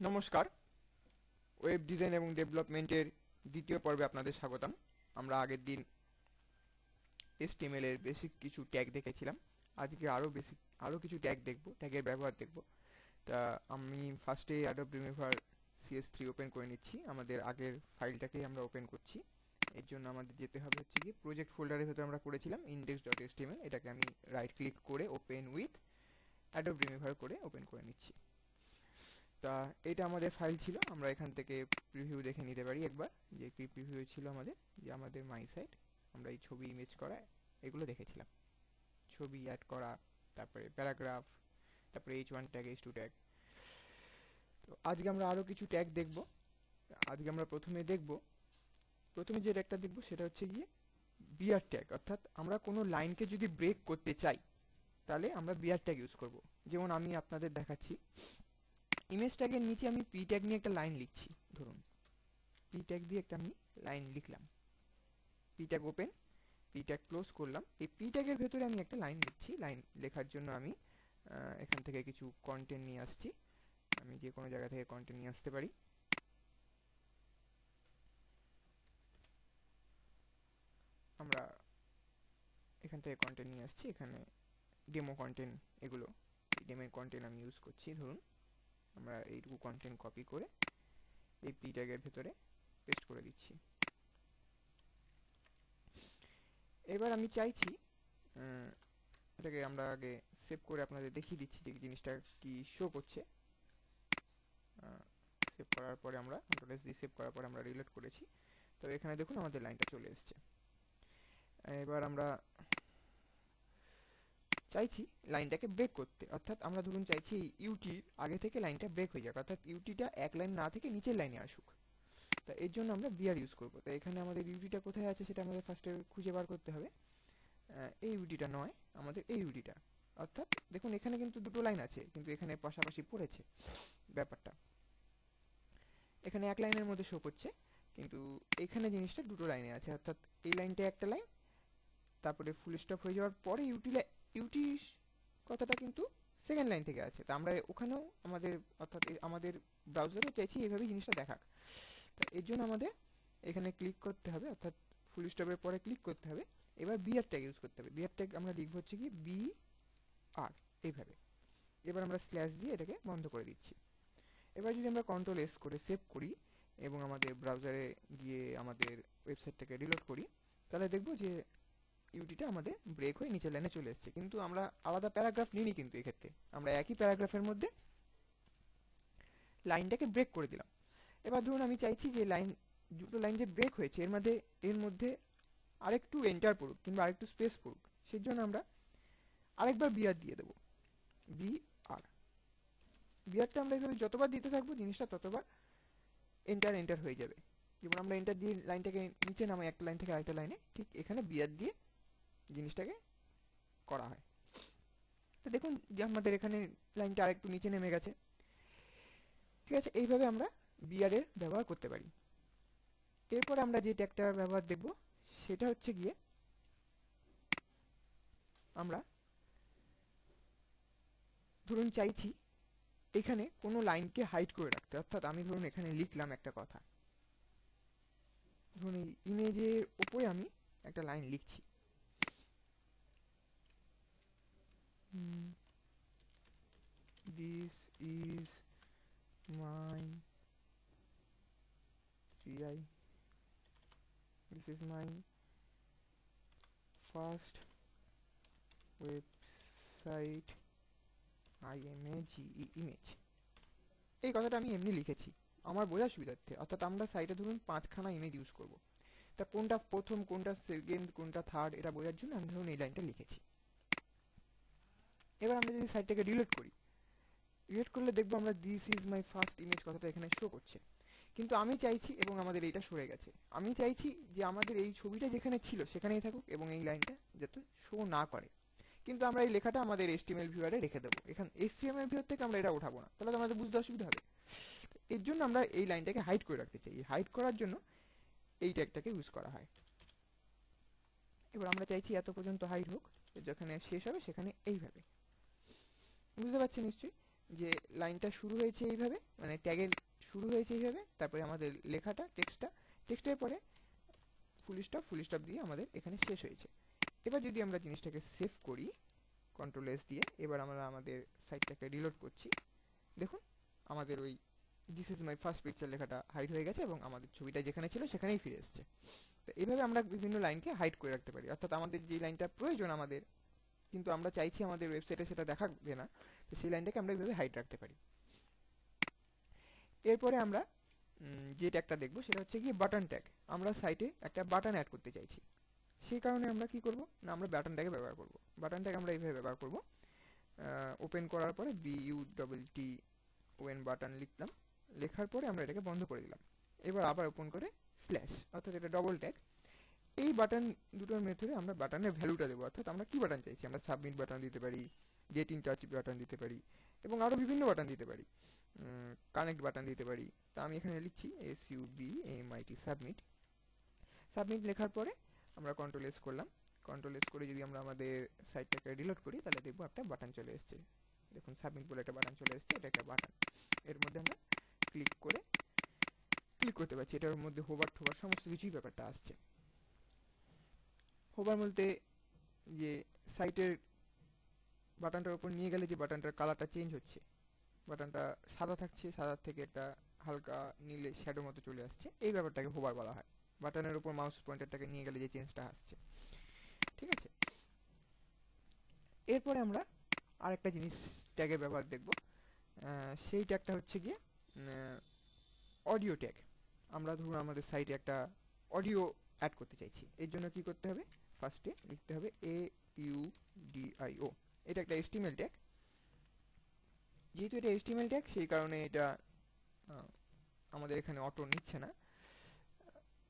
নমস্কার, web design এবং ডেভেলপমেন্টের দ্বিতীয় পর্বে আপনাদের স্বাগতম। আমরা আগের দিন HTML এর বেসিক কিছু ট্যাগ দেখেছিলাম। আজকে আরও কিছু ট্যাগ দেখব, ট্যাগের ব্যবহার দেখব। তা আমি ফার্স্টে অ্যাডোব রিমুভার CS3 ওপেন করে নিচ্ছি। আমাদের আগের ফাইলটাকেই আমরা ওপেন করছি। এর জন্য আমাদের যেতে হবে হচ্ছে কি প্রজেক্ট ফোল্ডারের ভেতরে আমরা করেছিলাম index.html, এটাকে আমি রাইট ক্লিক করে ওপেন উইথ অ্যাডোব রিমুভার করে ওপেন করে নিচ্ছি। তা এটা আমাদের ফাইল ছিল, আমরা এখান থেকে প্রিভিউ দেখে নিতে পারি একবার, যে কি প্রিভিউ ছিল আমাদের, যে আমাদের মাই সাইট আমরা এই ছবি ইমেজ করা এগুলো দেখেছিলাম, ছবি অ্যাড করা, তারপরে প্যারাগ্রাফ, তারপরে H1 ট্যাগ, H2 ট্যাগ। তো আজকে আমরা আরও কিছু ট্যাগ দেখব। আজকে আমরা প্রথমে যে ট্যাগটা দেখব সেটা হচ্ছে গিয়ে বিয়ার ট্যাগ, অর্থাৎ আমরা কোনো লাইনকে যদি ব্রেক করতে চাই তাহলে আমরা বিয়ার ট্যাগ ইউজ করব। যেমন আমি আপনাদের দেখাচ্ছি, ইমেজ ট্যাগের নিচে আমি পি ট্যাগ নিয়ে একটা লাইন লিখছি। ধরুন পি ট্যাগ দিয়ে একটা আমি লাইন লিখলাম, P tag open, P tag close করলাম। এই পি ট্যাগের ভেতরে আমি একটা লাইন লিখছি। লাইন লেখার জন্য আমি এখান থেকে কিছু কন্টেন্ট নিয়ে আসছি। আমি যে কোনো জায়গা থেকে কন্টেন্ট নিয়ে আসতে পারি। আমরা এখান থেকে কন্টেন্ট নিয়ে আসছি, এখানে ডেমো কন্টেন্ট, এগুলো ডেমো কন্টেন্ট আমি ইউজ করছি। ধরুন আমরা এইটুকু কন্টেন্ট কপি করে এই পি ট্যাগের ভেতরে পেস্ট করে দিচ্ছি। এবার আমি চাইছি এটাকে আমরা আগে সেভ করে আপনাদের দেখিয়ে দিচ্ছি যে জিনিসটা কি শো করছে। সেভ করার পরে আমরা কন্ট্রোল এস দিয়ে সেভ করার পরে আমরা রিলোড করেছি। তো এখানে দেখুন আমাদের লাইনটা চলে এসছে। এবার আমরা চাইছি লাইনটাকে ব্রেক করতে, অর্থাৎ আমরা ধরুন চাইছি ইউটির আগে থেকে লাইনটা ব্রেক হয়ে যাক, অর্থাৎ ইউটিটা এক লাইন না থেকে নিচের লাইনে আসুক। তা এর জন্য আমরা বিআর ইউজ করবো। তো এখানে আমাদের ইউটিটা কোথায় আছে সেটা আমাদের ফার্স্টে খুঁজে বার করতে হবে। এই ইউটিটা নয়, আমাদের এই ইউটিটা, অর্থাৎ দেখুন এখানে কিন্তু দুটো লাইন আছে, কিন্তু এখানে পাশাপাশি পড়েছে ব্যাপারটা। এখানে এক লাইনের মধ্যে শো করছে, কিন্তু এখানে জিনিসটা দুটো লাইনে আছে, অর্থাৎ এই লাইনটা একটা লাইন, তারপরে ফুল স্টপ হয়ে যাওয়ার পরে ইউটি কথাটা কিন্তু সেকেন্ড লাইন থেকে আছে। তা আমরা ওখানেও আমাদের, অর্থাৎ আমাদের ব্রাউজারেও চাইছি এইভাবেই জিনিসটা দেখাক। তা এর জন্য আমাদের এখানে ক্লিক করতে হবে, অর্থাৎ ফুল স্টপের পরে ক্লিক করতে হবে। এবার বিআর ট্যাগ ইউজ করতে হবে। বিআর ট্যাগ আমরা লিখবো হচ্ছে কি বি আর, এইভাবে। এবার আমরা স্ল্যাশ দিয়ে এটাকে বন্ধ করে দিচ্ছি। এবার যদি আমরা কন্ট্রোল এস করে সেভ করি এবং আমাদের ব্রাউজারে গিয়ে আমাদের ওয়েবসাইটটাকে রিলোড করি, তাহলে দেখবো যে ইউটিটা আমাদের ব্রেক হয়ে নিচের লাইনে চলে এসছে। কিন্তু আমরা আলাদা প্যারাগ্রাফ নিইনি, কিন্তু এক্ষেত্রে আমরা একই প্যারাগ্রাফের মধ্যে লাইনটাকে ব্রেক করে দিলাম। এবার ধরুন আমি চাইছি যে দুটো লাইন যে ব্রেক হয়েছে এর মধ্যে আরেকটু এন্টার পড়ুক কিংবা আরেকটু স্পেস পড়ুক, সেই জন্য আমরা আরেকবার বিআর দিয়ে দেবো। বিআর, বিআরটা আমরা এইভাবে যতবার দিতে থাকবো জিনিসটা ততবার এন্টার হয়ে যাবে। যেমন আমরা এন্টার দিয়ে লাইনটাকে নিচে নামাই একটা লাইন থেকে আরেকটা লাইনে, ঠিক এখানে বিআর দিয়ে জিনিসটাকে করা হয়। তো দেখুন যে আমাদের এখানে লাইনটা আরেকটু নিচে নেমে গেছে। ঠিক আছে, এইভাবে আমরা বিআর এর ব্যবহার করতে পারি। এরপর আমরা যে ট্যাগটার ব্যবহার দেখব সেটা হচ্ছে গিয়ে, আমরা ধরুন চাইছি এখানে কোনো লাইনকে হাইড করে রাখতে, অর্থাৎ আমি ধরুন এখানে লিখলাম একটা কথা, ধরুন এই ইমেজের উপরে আমি একটা লাইন লিখছি, this is my GI, this is my first website image, এই কথাটা আমি এমনি লিখেছি আমার বোঝার সুবিধার্থে। অর্থাৎ আমরা সাইটে ধরুন 5খানা ইমেজ ইউজ করব, তা কোনটা প্রথম, কোনটা সেকেন্ড, কোনটা থার্ড, এটা বোঝার জন্য আমি ধরুন এই লাইনটা লিখেছি। এবার আমরা যদি সাইটটাকে রিলোড করলে দেখবো আমরা this is my first image কথাটা এখানে শো করছে। কিন্তু আমি চাইছি, এবং আমাদের এইটা সরে গেছে, আমি চাইছি যে আমাদের এই ছবিটা যেখানে ছিল সেখানেই থাকুক এবং এই লাইনটা যাতে শো না করে। কিন্তু আমরা এই লেখাটা আমাদের HTML ভিউয়ারে রেখে দেবো। এখানে HTML ভিউয়ার থেকে আমরা এটা উঠাবো না, তাহলে তো আমাদের বুঝতে অসুবিধা হবে। এর জন্য আমরা এই লাইনটাকে হাইড করে রাখতে চাই। হাইড করার জন্য এই ট্যাগটাকে ইউজ করা হয়। এবার আমরা চাইছি এত পর্যন্ত হাইড হোক, যেখানে শেষ হবে সেখানে এইভাবে, বুঝতে পারছি নিশ্চয়ই। যে লাইনটা শুরু হয়েছে এইভাবে, মানে ট্যাগের শুরু হয়েছে এইভাবে, তারপরে আমাদের লেখাটা টেক্সটের পরে ফুল স্টপ দিয়ে আমাদের এখানে শেষ হয়েছে। এবার যদি আমরা জিনিসটাকে সেভ করি কন্ট্রোল এস দিয়ে, এবার আমরা আমাদের সাইটটাকে রিলোড করছি, দেখুন আমাদের ওই this is my first picture লেখাটা হাইড হয়ে গেছে এবং আমাদের ছবিটা যেখানে ছিল সেখানেই ফিরে এসেছে। তো এইভাবে আমরা বিভিন্ন লাইনকে হাইড করে রাখতে পারি, অর্থাৎ আমাদের যে লাইনটা প্রয়োজন আমাদের, কিন্তু আমরা চাইছি আমাদের ওয়েবসাইটে সেটা দেখাবে না, তো সেই লাইনটাকে আমরা এইভাবে হাইড রাখতে পারি। এরপরে আমরা যে ট্যাগটা দেখবো সেটা হচ্ছে কি বাটন ট্যাগ। আমরা সাইটে একটা বাটন অ্যাড করতে চাইছি, সেই কারণে আমরা কি করব না, আমরা বাটন ট্যাগে ব্যবহার করব। বাটন ট্যাগ আমরা এইভাবে ব্যবহার করব, ওপেন করার পরে BUTTON বাটন লিখলাম, লেখার পরে আমরা এটাকে বন্ধ করে দিলাম। এবার আবার ওপেন করে স্ল্যাশ, অর্থাৎ এটা ডবল ট্যাগ। এই বাটন দুটোর মেথডে আমরা বাটনের ভ্যালুটা দেবো, অর্থাৎ আমরা কি বাটন চাইছি, আমরা সাবমিট বাটন দিতে পারি, গেট ইন টাচ বাটন দিতে পারি, এবং আরও বিভিন্ন বাটন দিতে পারি, কানেক্ট বাটন দিতে পারি। তা আমি এখানে লিখছি SUBMIT সাবমিট। সাবমিট লেখার পরে আমরা কন্ট্রোল এস করলাম। কন্ট্রোল এস করে যদি আমরা আমাদের সাইটটাকে রিলোড করি তাহলে দেখবো একটা বাটন চলে এসছে। দেখুন সাবমিট বলে একটা বাটন চলে এসছে, এটা একটা বাটন। এর মধ্যে আমরা ক্লিক করতে পারছি, এটার মধ্যে হোভার ঠোভার সমস্ত কিছুই ব্যাপারটা আসছে। হোভার বলতে যে সাইটের বাটনটার উপর নিয়ে গেলে যে বাটনটার কালারটা চেঞ্জ হচ্ছে, বাটনটা সাদা থাকছে, সাদা থেকে একটা হালকা নীলে শ্যাডো মতো চলে আসছে, এই ব্যাপারটাকে হোভার বলা হয়। বাটনের উপর মাউস পয়েন্টারটাকে নিয়ে গেলে যে চেঞ্জটা আসছে, ঠিক আছে। এরপরে আমরা আরেকটা জিনিস ট্যাগের ব্যবহার দেখব, সেই ট্যাগটা হচ্ছে গিয়ে অডিও ট্যাগ। আমরা ধরুন আমাদের সাইটে একটা অডিও অ্যাড করতে চাইছি, এর জন্য কি করতে হবে, ফার্স্টে লিখতে হবে AUDIO। এটা একটা HTML ট্যাগ, যেহেতু এটা HTML ট্যাগ সেই কারণে এটা আমাদের এখানে অটো নিচ্ছে না,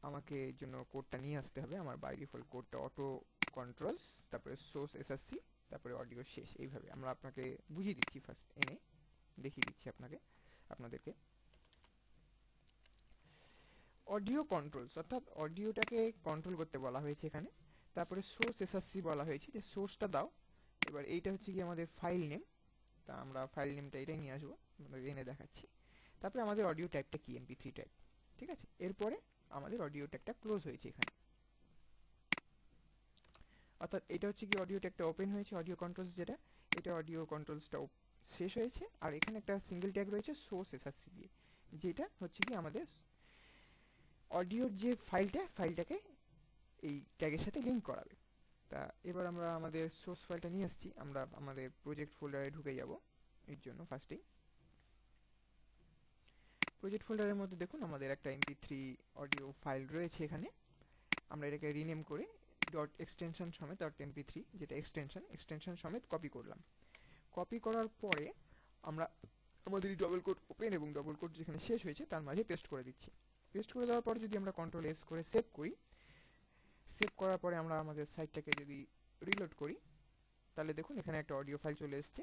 আমাকে এর জন্য কোডটা নিয়ে আসতে হবে। আমার বাই ডিফল্ট কোডটা অটো কন্ট্রোলস, তারপরে সোর্স SRC, তারপরে অডিও শেষ। এইভাবে আমরা আপনাকে বুঝিয়ে দিচ্ছি, ফার্স্ট এনে দেখিয়ে দিচ্ছি আপনাদেরকে। অডিও কন্ট্রোলস অর্থাৎ অডিওটাকে কন্ট্রোল করতে বলা হয়েছে এখানে। তারপরে সোর্স SRC বলা হয়েছে যে সোর্সটা দাও। এবার এইটা হচ্ছে কি আমাদের ফাইল নেম, তা আমরা ফাইল নেমটা এটাই নিয়ে আসবো, এনে দেখাচ্ছি। তারপরে আমাদের অডিও ট্যাগটা কি, MP3 ট্যাগ, ঠিক আছে। এরপরে আমাদের অডিও ট্যাগটা ক্লোজ হয়েছে এখানে, অর্থাৎ এটা হচ্ছে কি অডিও ট্যাগটা ওপেন হয়েছে, অডিও কন্ট্রোলস যেটা, এটা অডিও কন্ট্রোলসটা শেষ হয়েছে। আর এখানে একটা সিঙ্গেল ট্যাগ রয়েছে সোর্স SRC দিয়ে, যেটা হচ্ছে কি আমাদের অডিওর যে ফাইলটাকে এই ট্যাগের সাথে লিঙ্ক করাবে। তা এবার আমরা আমাদের সোর্স ফাইলটা নিয়ে আসছি, আমরা আমাদের প্রজেক্ট ফোল্ডারে ঢুকে যাব। এর জন্য ফার্স্টেই প্রজেক্ট ফোল্ডারের মধ্যে দেখুন আমাদের একটা MP3 অডিও ফাইল রয়েছে এখানে। আমরা এটাকে রিনেম করে ডট এক্সটেনশন সমেত .mp3 যেটা এক্সটেনশন সমেত কপি করলাম। কপি করার পরে আমরা আমাদের এই ডবল কোট ওপেন এবং ডবল কোট যেখানে শেষ হয়েছে তার মাঝে পেস্ট করে দিচ্ছি। পেস্ট করে দেওয়ার পরে যদি আমরা কন্ট্রোল এস করে সেভ করি, সেভ করার পরে আমরা আমাদের সাইটটাকে যদি রিলোড করি তাহলে দেখুন এখানে একটা অডিও ফাইল চলে এসছে।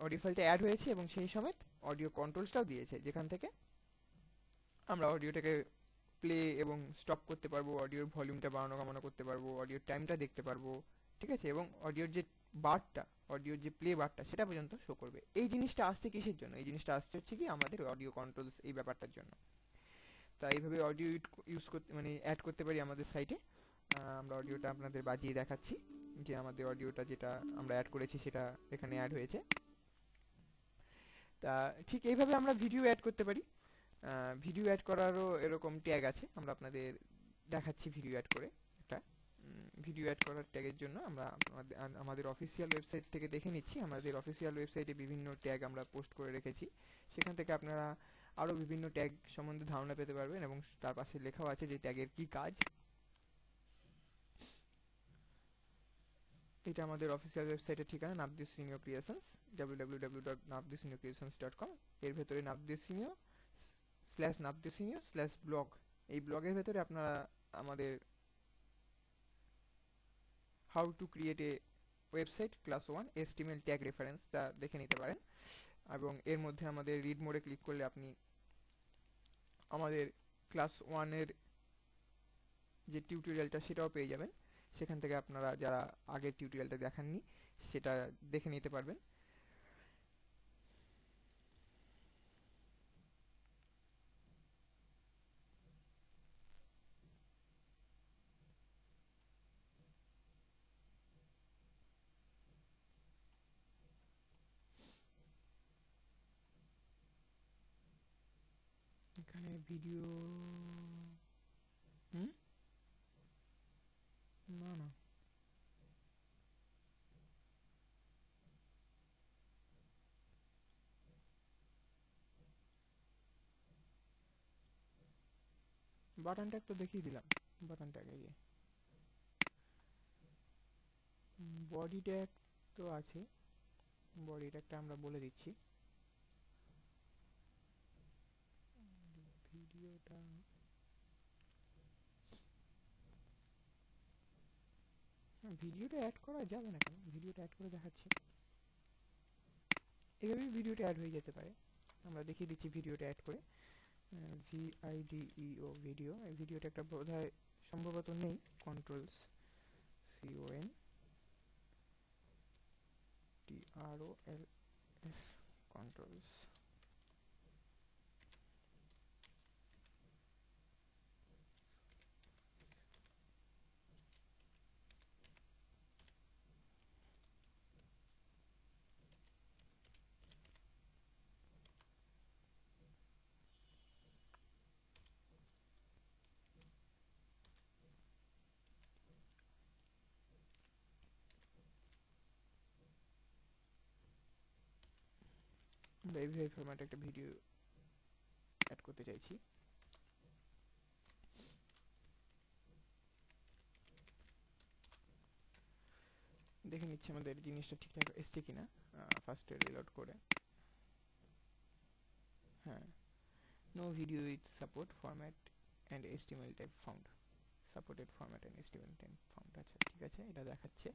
অডিও ফাইলটা অ্যাড হয়েছে এবং সেই সমেত অডিও কন্ট্রোলসটাও দিয়েছে, যেখান থেকে আমরা অডিওটাকে প্লে এবং স্টপ করতে পারবো, অডিওর ভলিউমটা বাড়ানো কমানো করতে পারবো, অডিওর টাইমটা দেখতে পারবো, ঠিক আছে, এবং অডিওর যে বারটা, অডিওর যে প্লে বারটা সেটা পর্যন্ত শো করবে। এই জিনিসটা আসছে কিসের জন্য, এই জিনিসটা আসছে হচ্ছে কি আমাদের অডিও কন্ট্রোলস এই ব্যাপারটার জন্য। তা এইভাবে অডিও ইউজ করতে মানে অ্যাড করতে পারি আমাদের সাইটে। আমরা অডিওটা আপনাদের বাজিয়ে দেখাচ্ছি যে আমাদের অডিওটা যেটা আমরা অ্যাড করেছি সেটা এখানে অ্যাড হয়েছে। তা ঠিক এইভাবে আমরা ভিডিও অ্যাড করতে পারি। ভিডিও অ্যাড করারও এরকম ট্যাগ আছে, আমরা আপনাদের দেখাচ্ছি ভিডিও অ্যাড করে। একটা ভিডিও অ্যাড করার ট্যাগের জন্য আমরা আমাদের অফিসিয়াল ওয়েবসাইট থেকে দেখে নিচ্ছি। আমাদের অফিসিয়াল ওয়েবসাইটে বিভিন্ন ট্যাগ আমরা পোস্ট করে রেখেছি, সেখান থেকে আপনারা আরও বিভিন্ন ট্যাগ সম্বন্ধে ধারণা পেতে পারবেন এবং তার পাশে লেখাও আছে যে ট্যাগের কি কাজ। এটা আমাদের অফিসিয়াল ওয়েবসাইটের ঠিকানা নাবদিস সিনিয়র ক্রিয়েশনস, www.navdisinocreations.com। এর ভেতরে navdisinio/navdisinio/blog, এই ব্লগের ভেতরে আপনারা আমাদের how to create a website class 1 HTML tag রেফারেন্সটা দেখে নিতে পারেন। এবং এর মধ্যে আমাদের রিড মোডে ক্লিক করলে আপনি আমাদের ক্লাস 1-এর যে টিউটোরিয়ালটা সেটাও পেয়ে যাবেন। সেখান থেকে আপনারা যারা আগের টিউটোরিয়ালটা দেখাননি সেটা দেখে নিতে পারবেন। ভিডিও হুম না না বাটন ট্যাগ তো দেখিয়ে দিলাম। বাটন ট্যাগ এই যে বডি ট্যাগ তো আছে, বডি ট্যাগটা আমরা বলে দিচ্ছি। ভিডিওটা ভিডিওটা অ্যাড করা যাবে না কেন? ভিডিওটা অ্যাড করে দেখাচ্ছি, এইভাবেই ভিডিওটা অ্যাড হয়ে যেতে পারে। আমরা দেখিয়ে দিচ্ছি ভিডিওটা অ্যাড করে। ভিআইডিইও ভিডিও, এই ভিডিওটা একটা বোধহয় সম্ভবত নেই। কন্ট্রোলস CONTROLS কন্ট্রোলস আমরা এইভাবে ফরম্যাটে একটা ভিডিও অ্যাড করতে চাইছি। দেখে নিচ্ছি আমাদের জিনিসটা ঠিকঠাক এসছে কিনা ফার্স্টে রিলোড করে। হ্যাঁ, no video with support format and HTML type found, supported format and HTML type found. আচ্ছা ঠিক আছে, এটা দেখাচ্ছে।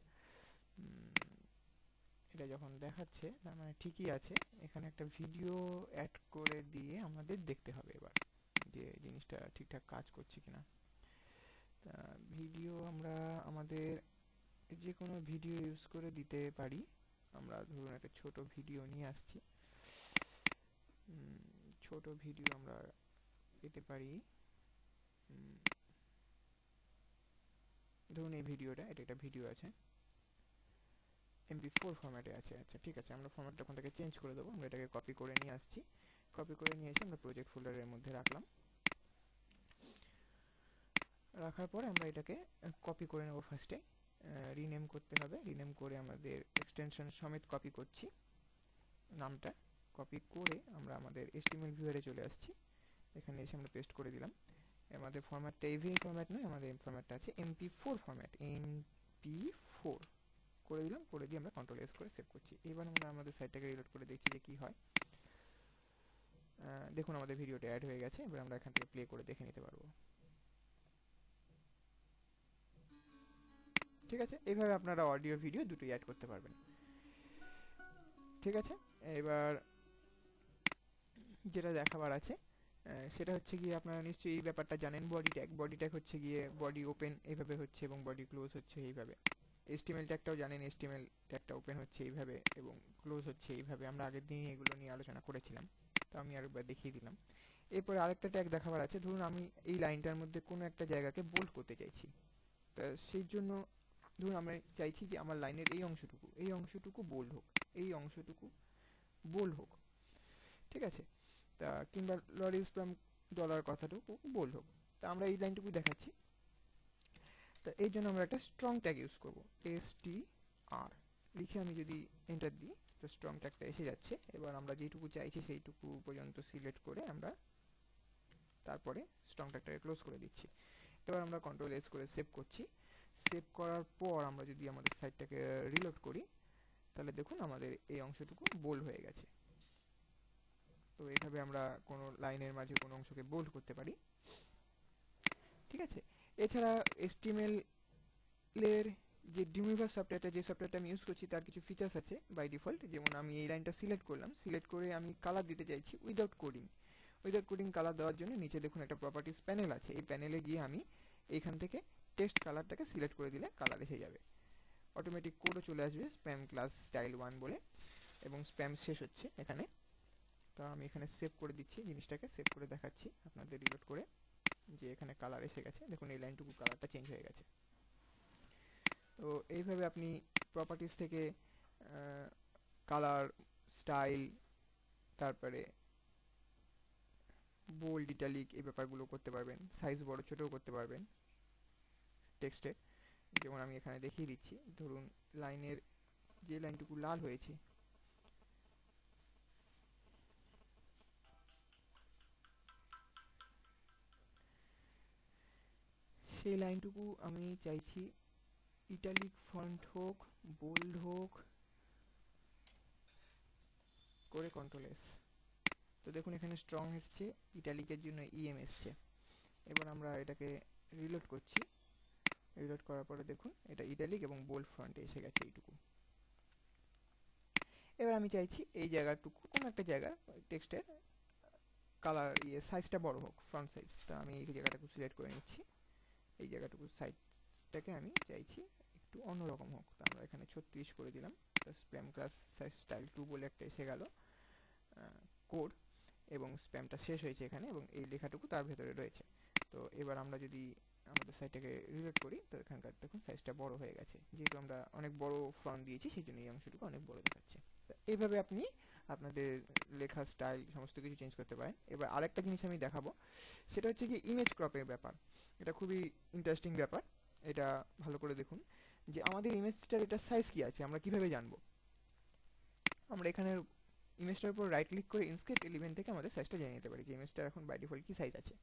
এটা যখন দেখাচ্ছে তার মানে ঠিকই আছে। এখানে একটা ভিডিও অ্যাড করে দিয়ে আমাদের দেখতে হবে এবার যে জিনিসটা ঠিকঠাক কাজ করছে কিনা। ভিডিও আমরা আমাদের যে কোনো ভিডিও ইউজ করে দিতে পারি। আমরা ধরুন একটা ছোট ভিডিও নিয়ে আসছি, ছোট ভিডিও আমরা পেতে পারি। ধরুন এই ভিডিওটা, এটা একটা ভিডিও আছে, MP4 ফরম্যাটে আছে। আচ্ছা ঠিক আছে, আমরা ফরম্যাটটা ওখান থেকে চেঞ্জ করে দেবো। আমরা এটাকে কপি করে নিয়ে আসছি, কপি করে নিয়ে এসে আমরা প্রজেক্ট ফোল্ডারের মধ্যে রাখলাম। রাখার পরে আমরা এটাকে কপি করে নেব। ফার্স্টে রিনেম করতে হবে, রিনেম করে আমাদের এক্সটেনশন সমেত কপি করছি নামটা। কপি করে আমরা আমাদের HTML ভিউয়ারে চলে আসছি, এখানে এসে আমরা পেস্ট করে দিলাম। আমাদের ফরম্যাটটা AVI ফরম্যাট নয়, আমাদের ফরম্যাটটা আছে MP4 ফরম্যাট, MP4 করে দিলাম। করে দিয়ে আমরা Ctrl+S করে সেভ করছি। এবার আমরা আমাদের সাইটটাকে রিলোড করে দেখছি যে কি হয়। দেখুন আমাদের ভিডিওটা অ্যাড হয়ে গেছে। এবার আমরা এখান থেকে প্লে করে দেখে নিতে পারবো। ঠিক আছে, এইভাবে আপনারা অডিও ভিডিও দুটোই অ্যাড করতে পারবেন। ঠিক আছে, এবার যেটা দেখাবার আছে সেটা হচ্ছে গিয়ে আপনারা নিশ্চয়ই এই ব্যাপারটা জানেন। বডি ট্যাগ হচ্ছে গিয়ে বডি ওপেন এইভাবে হচ্ছে এবং বডি ক্লোজ হচ্ছে এইভাবে। HTML ট্যাগটাও জানেন, HTML ট্যাগটা ওপেন হচ্ছে এইভাবে এবং ক্লোজ হচ্ছে এইভাবে। আমরা আগের দিনই এগুলো নিয়ে আলোচনা করেছিলাম, তো আমি আরেকবার দেখিয়ে দিলাম। এরপরে আরেকটা ট্যাগ দেখাবার আছে। ধরুন আমি এই লাইনটার মধ্যে কোনো একটা জায়গাকে বোল্ড করতে চাইছি, তা সেই জন্য ধরুন আমরা চাইছি যে আমার লাইনের এই অংশটুকু বোল্ড হোক, এই অংশটুকু বোল্ড হোক। ঠিক আছে, তা কিংবা লরি স্প্যাম ডলার কথাটুকু বোল্ড হোক। তা আমরা এই লাইনটুকু দেখাচ্ছি, তা এই জন্য আমরা একটা স্ট্রং ট্যাগ ইউজ করব। STR লিখে আমি যদি এন্টার দিই তো স্ট্রং ট্যাগটা এসে যাচ্ছে। এবার আমরা যেটুকু চাইছি সেইটুকু পর্যন্ত সিলেক্ট করে আমরা তারপরে স্ট্রং ট্যাগটাকে ক্লোজ করে দিচ্ছি। এবার আমরা Ctrl+S করে সেভ করছি। সেভ করার পর আমরা যদি আমাদের সাইটটাকে রিলোড করি তাহলে দেখুন আমাদের এই অংশটুকু বোল্ড হয়ে গেছে। তো এইভাবে আমরা কোনো লাইনের মাঝে কোনো অংশকে বোল্ড করতে পারি। ঠিক আছে, এছাড়া HTML এর যে ড্রিমউইভার সফটওয়্যারটা, যে সফটওয়্যারটা আমি ইউজ করছি তার কিছু ফিচার্স আছে বাই ডিফল্ট। যেমন আমি এই লাইনটা সিলেক্ট করলাম, সিলেক্ট করে আমি কালার দিতে চাইছি উইদাউট কোডিং কালার দেওয়ার জন্য নিচে দেখুন একটা প্রপার্টিস প্যানেল আছে। এই প্যানেলে গিয়ে আমি এইখান থেকে টেক্সট কালারটাকে সিলেক্ট করে দিলে কালার এসে যাবে। অটোমেটিক কোডও চলে আসবে স্প্যাম ক্লাস স্টাইল 1 বলে, এবং স্প্যাম শেষ হচ্ছে এখানে। তো আমি এখানে সেভ করে দিচ্ছি, জিনিসটাকে সেভ করে দেখাচ্ছি আপনাদের রিলোড করে যে এখানে কালার এসে গেছে। দেখুন এই লাইনটুকু কালারটা চেঞ্জ হয়ে গেছে। তো এইভাবে আপনি প্রপার্টিস থেকে কালার, স্টাইল, তারপরে বোল্ড ইটালিক এই ব্যাপারগুলো করতে পারবেন, সাইজ বড় ছোটও করতে পারবেন টেক্সটের। যেমন আমি এখানে দেখিয়ে দিচ্ছি, ধরুন লাইনের যে লাইনটুকু লাল হয়েছে সেই লাইনটুকু আমি চাইছি ইটালিক ফন্ট হোক, বোল্ড হোক, করে কন্ট্রোল এস। তো দেখুন এখানে স্ট্রং এসছে, ইটালিকের জন্য ইএম এসছে। এবার আমরা এটাকে রিলোড করছি। রিলোড করার পরে দেখুন এটা ইটালিক এবং বোল্ড ফন্টে এসে গেছে এইটুকু। এবার আমি চাইছি এই জায়গাটুকু কোনো একটা জায়গা টেক্সটের কালার সাইজটা বড় হোক, ফ্রন্ট সাইজ। তো আমি এই জায়গাটাকে সিলেক্ট করে নিচ্ছি। এই জায়গাটুকু সাইজটাকে আমি চাইছি একটু অন্যরকম হোক। তো আমরা এখানে 36 করে দিলাম। স্প্যাম ক্লাস সাইজ স্টাইল 2 বলে একটা এসে গেল কোড, এবং স্প্যামটা শেষ হয়েছে এখানে, এবং এই লেখাটুকু তার ভেতরে রয়েছে। তো এবার আমরা যদি আমাদের সাইটটাকে রিলোড করি, তো এখানকার দেখুন সাইজটা বড় হয়ে গেছে, যেহেতু আমরা অনেক বড় ফন্ট দিয়েছি সেই জন্য এই অংশটুকু অনেক বড় দেখাচ্ছে। এইভাবে আপনি আপনাদের লেখার স্টাইল সমস্ত কিছু চেঞ্জ করতে পারেন। এবার আরেকটা জিনিস আমি দেখাবো, সেটা হচ্ছে কি ইমেজ ক্রপের ব্যাপার। এটা খুবই ইন্টারেস্টিং ব্যাপার। এটা ভালো করে দেখুন যে আমাদের ইমেজটার এটা সাইজ কি আছে আমরা কিভাবে জানবো। আমরা এখানে ইমেজটার উপর রাইট ক্লিক করে ইনস্কেপ এলিমেন্ট থেকে আমাদের সাইজটা জেনে নিতে পারি যে ইমেজটার এখন বাই ডিফল্ট কি সাইজ আছে।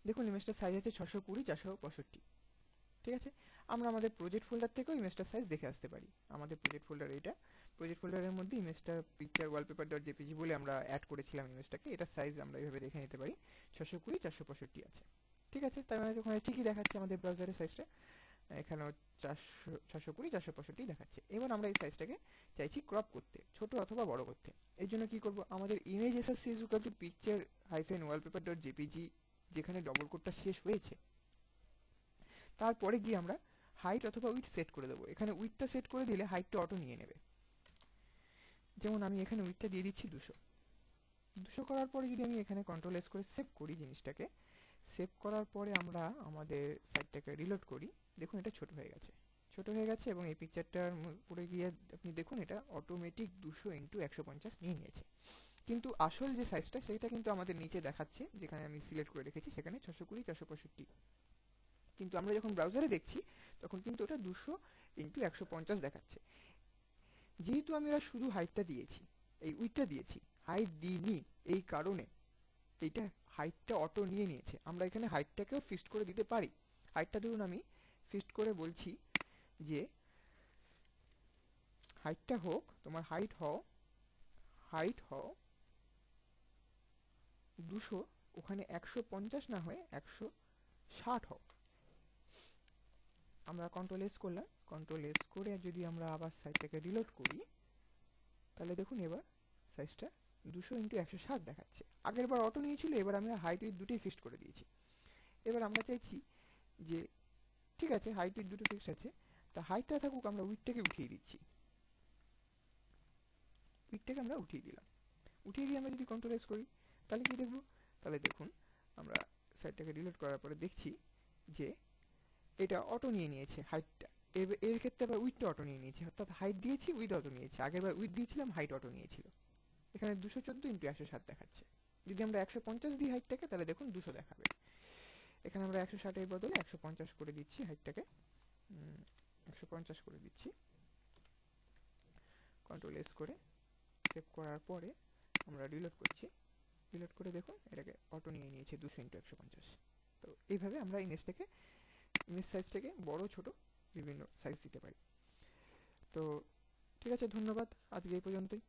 দেখুন ইমেজটার সাইজ আছে 620x465। ঠিক আছে, আমরা আমাদের প্রজেক্ট ফোল্ডার থেকেও ইমেজটার সাইজ দেখে আসতে পারি। আমাদের প্রজেক্ট ফোল্ডার এটা, প্রজেক্ট ফোল্ডারের মধ্যে ইমেজটা পিকচার ওয়ালপেপার ডট জেপিজি বলে আমরা অ্যাড করেছিলাম ইমেজটাকে। এটার সাইজ আমরা এইভাবে দেখে নিতে পারি 620x465 আছে। ঠিক আছে, তার মানে ওখানে ঠিকই দেখাচ্ছে আমাদের ব্রাউজারের সাইজটা, এখানেও 620x465 দেখাচ্ছে। এবার আমরা এই সাইজটাকে চাইছি ক্রপ করতে, ছোট অথবা বড় করতে। এর জন্য কি করব, আমাদের image SSC is equal to picture hyphen wallpaper dot JPG, যেখানে ডবল কোডটা শেষ হয়েছে, তারপরে গিয়ে আমরা হাইট অথবা উইথ সেট করে দেবো। এখানে উইথটা সেট করে দিলে হাইটটা অটো নিয়ে নেবে। যেমন আমি এখানে উইথটা দিয়ে দিচ্ছি 200 করার পরে যদি আমি এখানে কন্ট্রোল এস করে সেভ করি জিনিসটাকে, সেভ করার পরে আমরা আমাদের সাইটটাকে রিলোড করি, দেখুন এটা ছোট হয়ে গেছে, এবং এই পিকচারটার উপরে গিয়ে আপনি দেখুন এটা অটোমেটিক 200x150 নিয়ে নিয়েছে। কিন্তু আসল যে সাইজটা সেটা কিন্তু আমাদের নিচে দেখাচ্ছে, যেখানে আমি সিলেক্ট করে রেখেছি সেখানে 620x465, কিন্তু আমরা যখন ব্রাউজারে দেখছি তখন কিন্তু ওটা 200x150 দেখাচ্ছে। যেহেতু আমরা শুধু হাইটটা দিয়েছি, এই উইডথটা দিয়েছি, হাইট দিইনি, এই কারণে এইটা হাইটটা অটো নিয়ে নিয়েছে। আমরা এখানে হাইটটাকেও ফিক্সড করে দিতে পারি। হাইটটা ধরুন আমি ফিক্সড করে বলছি যে হাইটটা হোক, তোমার হাইট হও 200, ওখানে 150 না হয়ে 160 হও। আমরা কন্ট্রোল এস করলাম, কন্ট্রোল এস করে যদি আমরা আবার সাইটটাকে রিলোড করি, তাহলে দেখুন এবার সাইজটা 200x160 দেখাচ্ছে। আগের বার অটো নিয়েছিল, এবার আমরা হাইট উইথ দুটোই ফিক্সড করে দিয়েছি। এবার আমরা চাইছি যে ঠিক আছে হাইট উইথ দুটো ফিক্সড আছে, তা হাইটটা থাকুক, আমরা উইথটাকে উঠিয়ে দিচ্ছি। উইথটাকে আমরা উঠিয়ে দিলাম। উঠিয়ে দিয়ে আমরা যদি কন্ট্রোল এস করি, তাহলে কি দেখব, তাহলে দেখুন আমরা সাইটটাকে রিলোড করার পরে দেখছি যে এটা অটো নিয়ে নিয়েছে হাইটটা। এর ক্ষেত্রে আবার উইথটা অটো নিয়ে নিয়েছে, অর্থাৎ হাইট দিয়েছি উইথ অটো নিয়েছে। আগের বার উইথ দিয়েছিলাম, হাইট অটো নিয়েছিল। এখানে 214x160 দেখাচ্ছে। যদি আমরা 150 দিই হাইটটাকে, তাহলে দেখুন 200 দেখাবে। এখানে আমরা 160 এর বদলে 150 করে দিচ্ছি, হাইটটাকে 150 করে দিচ্ছি। কন্ট্রোল এস করে সেভ করার পরে আমরা রিলোড করছি। রিলোড করে দেখুন এটাকে অটো নিয়ে নিয়েছে 200x150। তো এইভাবে আমরা ইমেজ সাইজটাকে বড় ছোট বিভিন্ন সাইজ দিতে পারি। তো ঠিক আছে, ধন্যবাদ, আজকে এই পর্যন্তই।